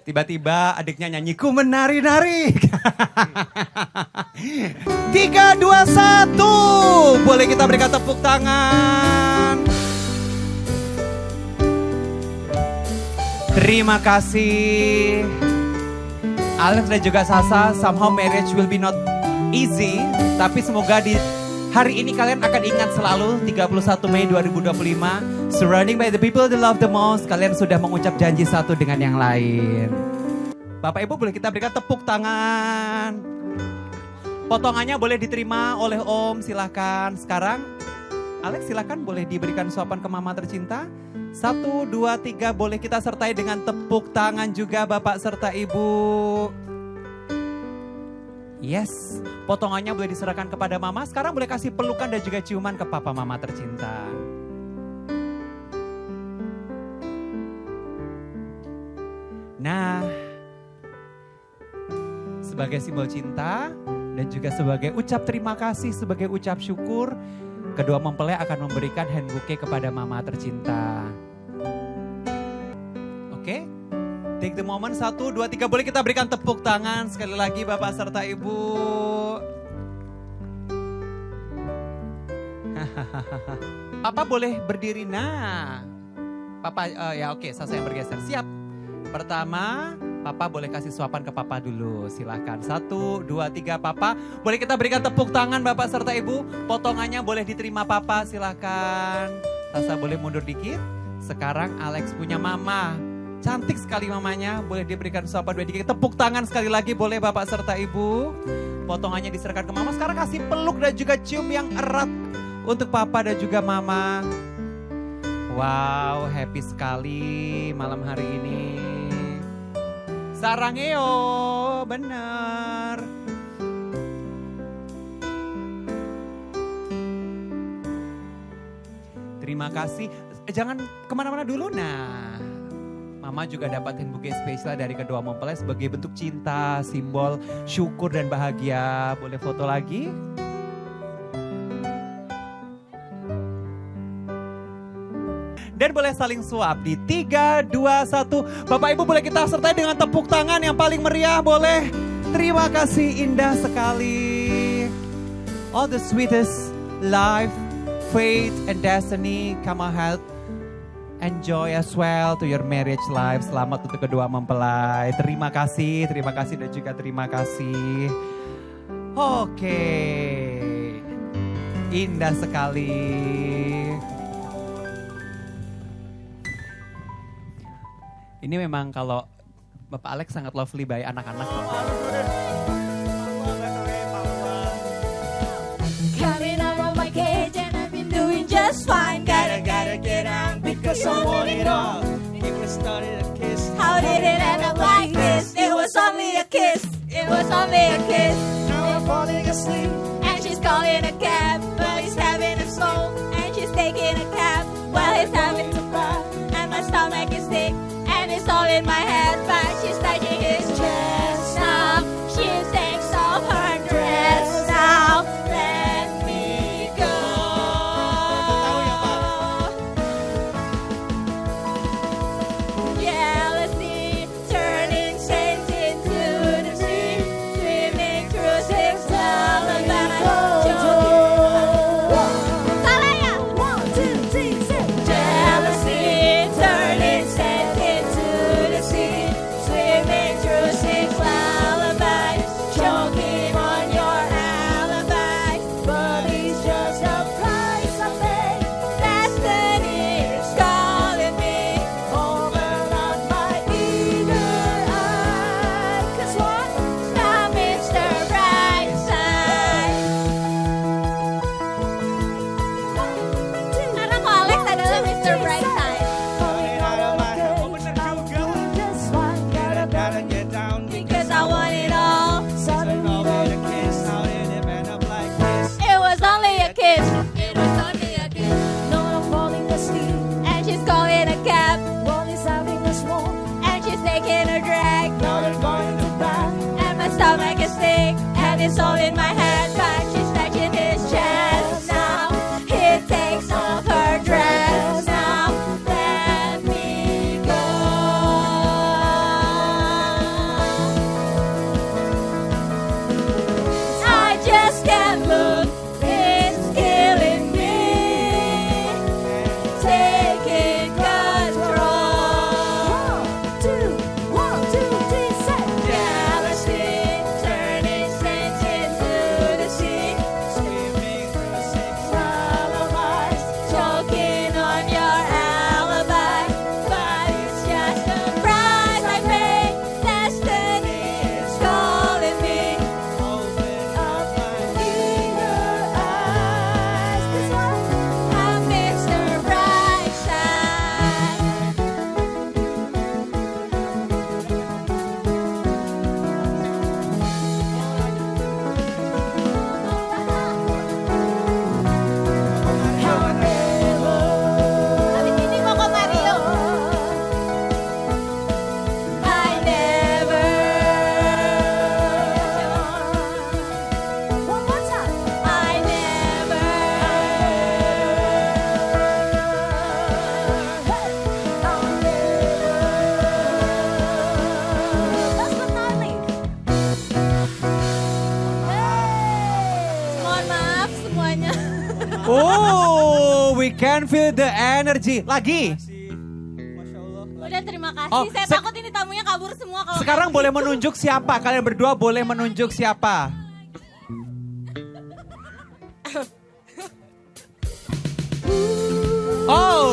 Tiba-tiba adiknya nyanyi, ku menari-nari. 3, 2, 1. Boleh kita berikan tepuk tangan. Terima kasih. Alex dan juga Sasa, somehow marriage will be not easy. Tapi semoga di hari ini kalian akan ingat selalu 31 Mei 2025. Surrounding by the people they love the most. Kalian sudah mengucap janji satu dengan yang lain. Bapak Ibu boleh kita berikan tepuk tangan. Potongannya boleh diterima oleh Om, silahkan. Sekarang Alex silahkan boleh diberikan suapan ke Mama tercinta. 1, 2, 3 boleh kita sertai dengan tepuk tangan juga Bapak serta Ibu. Yes, potongannya boleh diserahkan kepada Mama. Sekarang boleh kasih pelukan dan juga ciuman ke Papa Mama tercinta. Nah, sebagai simbol cinta dan juga sebagai ucap terima kasih, sebagai ucap syukur, kedua mempelai akan memberikan hand bouquet kepada Mama tercinta. Oke, take the moment. 1, 2, 3 boleh kita berikan tepuk tangan sekali lagi Bapak serta Ibu. Papa boleh berdiri. Nah, Papa ya oke, Sasa yang bergeser. Siap. Pertama, Papa boleh kasih suapan ke Papa dulu. Silahkan. 1, 2, 3 Papa. Boleh kita berikan tepuk tangan Bapak serta Ibu. Potongannya boleh diterima Papa. Silahkan. Sasa boleh mundur dikit. Sekarang Alex punya Mama. Cantik sekali mamanya. Boleh diberikan suapan 2, 3. Tepuk tangan sekali lagi boleh Bapak serta Ibu. Potongannya diserahkan ke Mama. Sekarang kasih peluk dan juga cium yang erat untuk Papa dan juga Mama. Wow, happy sekali malam hari ini. Sarangeo, benar. Terima kasih. Jangan kemana-mana dulu. Nah, Mama juga dapat hand bouquet spesial dari kedua mempelai sebagai bentuk cinta, simbol syukur dan bahagia. Boleh foto lagi? Dan boleh saling suap di 3, 2, 1. Bapak Ibu boleh kita sertai dengan tepuk tangan yang paling meriah, boleh. Terima kasih, indah sekali. All the sweetest life, faith and destiny come ahead. Enjoy as well to your marriage life. Selamat untuk kedua mempelai. Terima kasih dan juga terima kasih. Oke. Indah sekali. Ini memang kalau Bapak Alex sangat lovely by anak-anak. Coming out of my cage and I've been doing just fine. Gotta get out because I want it all. It started a kiss. How did it end up like this? It was only a kiss. It was only a kiss. Now I'm falling asleep and she's calling a cab. But he's having a smoke and she's taking a cab. While he's having to cry and my stomach is sick. It's all in my head, but she's touching his chest now. She takes off her dress now. Let me go. Jealousy turning saints into the sea, swimming through six lullabies. Salaya, 1, 2, 3, 6. Jealousy turning saints into the sea, swimming through six lullabies, choking on your alibi. But it's just a price I pay. Destiny is calling me over on my inner eye. 'Cause what's now Mr. Brightside? Karena kok Alex adalah Mr. Brightside. Because I want it all. It was only a kiss. It was only a kiss. No, I'm falling asleep. And she's calling a cab. One is having a smoke. And she's taking a drag. Now they're going to bed. And my stomach is sick. And it's all in my head. But she's touching his chest now. He takes off her dress now. Let me go. Oh, we can feel the energy. Lagi. Udah terima kasih. Oh, Saya takut ini tamunya kabur semua kalau. Sekarang boleh menunjuk siapa? Kalian berdua boleh menunjuk siapa? Oh,